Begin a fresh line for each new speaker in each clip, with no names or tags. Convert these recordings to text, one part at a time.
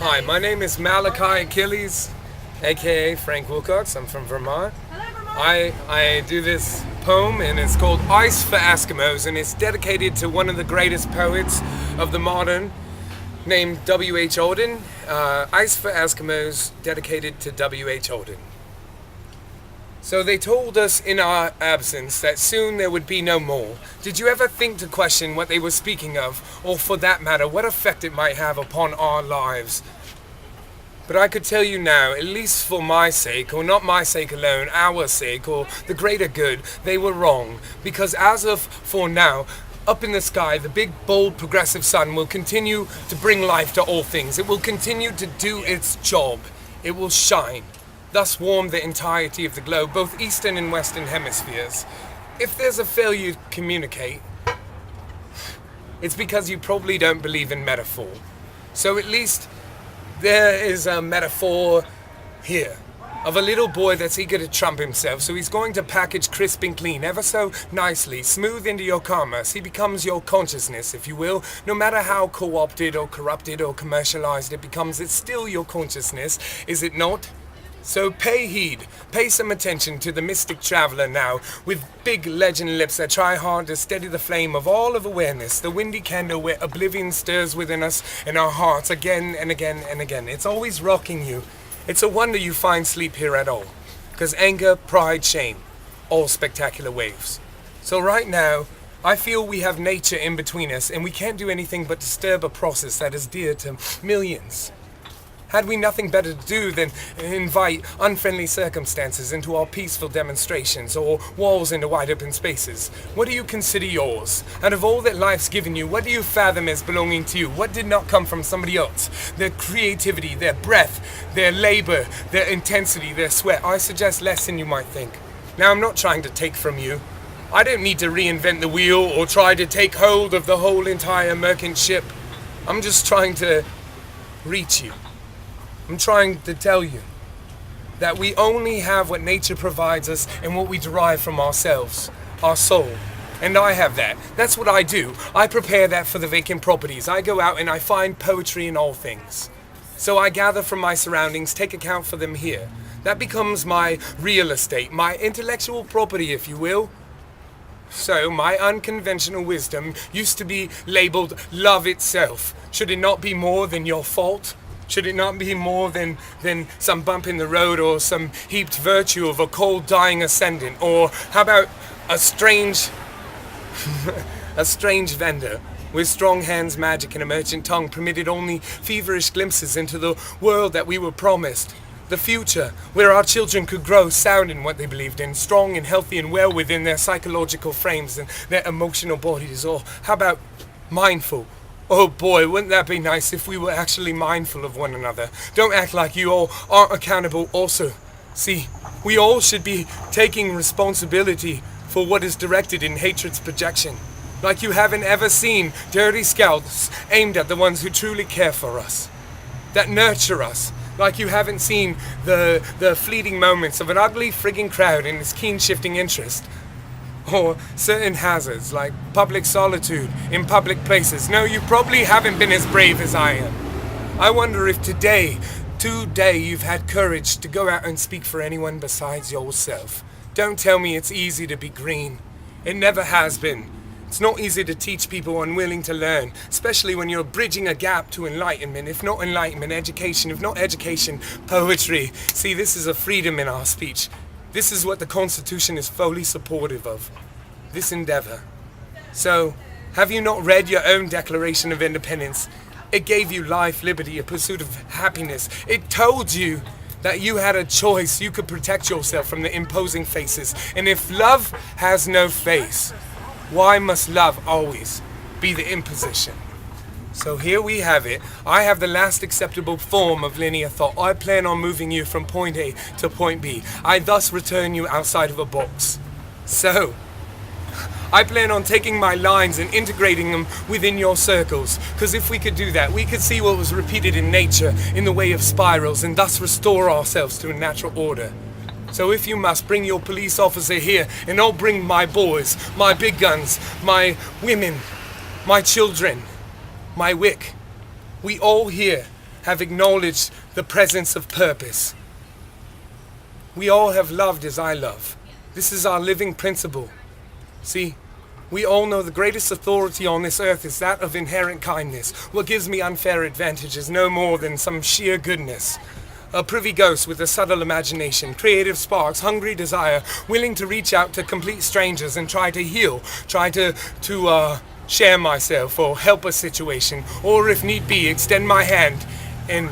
Hi, my name is Malachi Achilles, aka Frank Wilcox. I'm from Vermont. I do this poem and it's called Ice for Eskimos, and it's dedicated to one of the greatest poets of the modern, named W.H. Auden. Ice for Eskimos, dedicated to W.H. Auden. So they told us in our absence that soon there would be no more. Did you ever think to question what they were speaking of, or for that matter, what effect it might have upon our lives? But I could tell you now, at least for my sake, or not my sake alone, our sake, or the greater good, they were wrong. Because as of for now, up in the sky, the big, bold, progressive sun will continue to bring life to all things. It will continue to do its job. It will shine, thus warm the entirety of the globe, both eastern and western hemispheres. If there's a failure to communicate, it's because you probably don't believe in metaphor. So at least there is a metaphor here of a little boy that's eager to trump himself, so he's going to package crisp and clean, ever so nicely, smooth into your commerce. He becomes your consciousness, if you will. No matter how co-opted or corrupted or commercialized it becomes, it's still your consciousness, is it not? So pay heed, pay some attention to the mystic traveler now, with big legend lips that try hard to steady the flame of all of awareness, the windy candle where oblivion stirs within us and our hearts again and again and again. It's always rocking you. It's a wonder you find sleep here at all, because anger, pride, shame, all spectacular waves. So right now, I feel we have nature in between us, and we can't do anything but disturb a process that is dear to millions. Had we nothing better to do than invite unfriendly circumstances into our peaceful demonstrations, or walls into wide open spaces? What do you consider yours? Out of all that life's given you, what do you fathom as belonging to you? What did not come from somebody else? Their creativity, their breath, their labor, their intensity, their sweat. I suggest less than you might think. Now, I'm not trying to take from you. I don't need to reinvent the wheel or try to take hold of the whole entire merchant ship. I'm just trying to reach you. I'm trying to tell you that we only have what nature provides us and what we derive from ourselves, our soul. And I have that. That's what I do. I prepare that for the vacant properties. I go out and I find poetry in all things. So I gather from my surroundings, take account for them here. That becomes my real estate, my intellectual property, if you will. So my unconventional wisdom used to be labeled love itself. Should it not be more than your fault? Should it not be more than some bump in the road or some heaped virtue of a cold dying ascendant? Or how about a strange vendor with strong hands, magic, and a merchant tongue permitted only feverish glimpses into the world that we were promised? The future, where our children could grow sound in what they believed in, strong and healthy and well within their psychological frames and their emotional bodies. Or how about mindful? Oh boy, wouldn't that be nice if we were actually mindful of one another? Don't act like you all aren't accountable also. See, we all should be taking responsibility for what is directed in hatred's projection. Like you haven't ever seen dirty scouts aimed at the ones who truly care for us, that nurture us. Like you haven't seen the fleeting moments of an ugly frigging crowd in its keen shifting interest. Or certain hazards, like public solitude in public places. No, you probably haven't been as brave as I am. I wonder if today you've had courage to go out and speak for anyone besides yourself. Don't tell me it's easy to be green. It never has been. It's not easy to teach people unwilling to learn, especially when you're bridging a gap to enlightenment. If not enlightenment, education. If not education, poetry. See, this is a freedom in our speech. This is what the Constitution is fully supportive of, this endeavor. So, have you not read your own Declaration of Independence? It gave you life, liberty, a pursuit of happiness. It told you that you had a choice. You could protect yourself from the imposing faces. And if love has no face, why must love always be the imposition? So here we have it. I have the last acceptable form of linear thought. I plan on moving you from point A to point B. I thus return you outside of a box. So, I plan on taking my lines and integrating them within your circles. Because if we could do that, we could see what was repeated in nature in the way of spirals and thus restore ourselves to a natural order. So if you must, bring your police officer here and I'll bring my boys, my big guns, my women, my children, my wick. We all here have acknowledged the presence of purpose. We all have loved as I love. This is our living principle. See, we all know the greatest authority on this earth is that of inherent kindness. What gives me unfair advantage is no more than some sheer goodness. A privy ghost with a subtle imagination, creative sparks, hungry desire, willing to reach out to complete strangers and try to heal, try to share myself or help a situation, or if need be, extend my hand and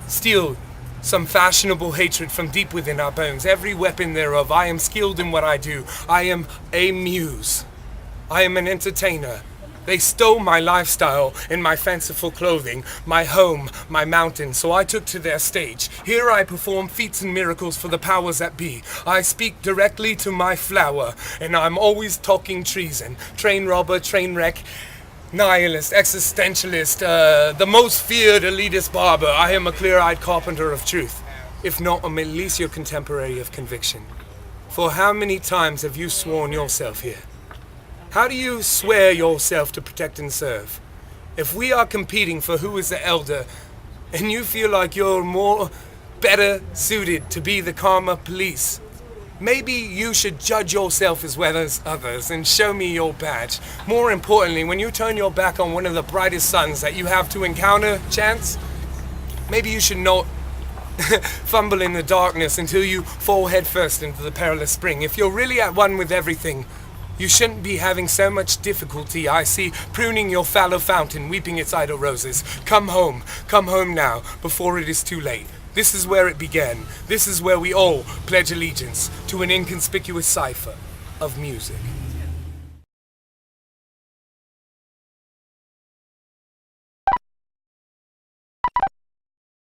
steal some fashionable hatred from deep within our bones. Every weapon thereof. I am skilled in what I do. I am a muse. I am an entertainer. They stole my lifestyle and my fanciful clothing, my home, my mountain, so I took to their stage. Here I perform feats and miracles for the powers that be. I speak directly to my flower, and I'm always talking treason. Train robber, train wreck, nihilist, existentialist, the most feared elitist barber. I am a clear-eyed carpenter of truth. If not, I'm at least your contemporary of conviction. For how many times have you sworn yourself here? How do you swear yourself to protect and serve? If we are competing for who is the elder, and you feel like you're better suited to be the karma police, maybe you should judge yourself as well as others and show me your badge. More importantly, when you turn your back on one of the brightest suns that you have to encounter, Chance, maybe you should not fumble in the darkness until you fall headfirst into the perilous spring. If you're really at one with everything, you shouldn't be having so much difficulty, I see, pruning your fallow fountain, weeping its idle roses. Come home now, before it is too late. This is where it began. This is where we all pledge allegiance to an inconspicuous cipher of music.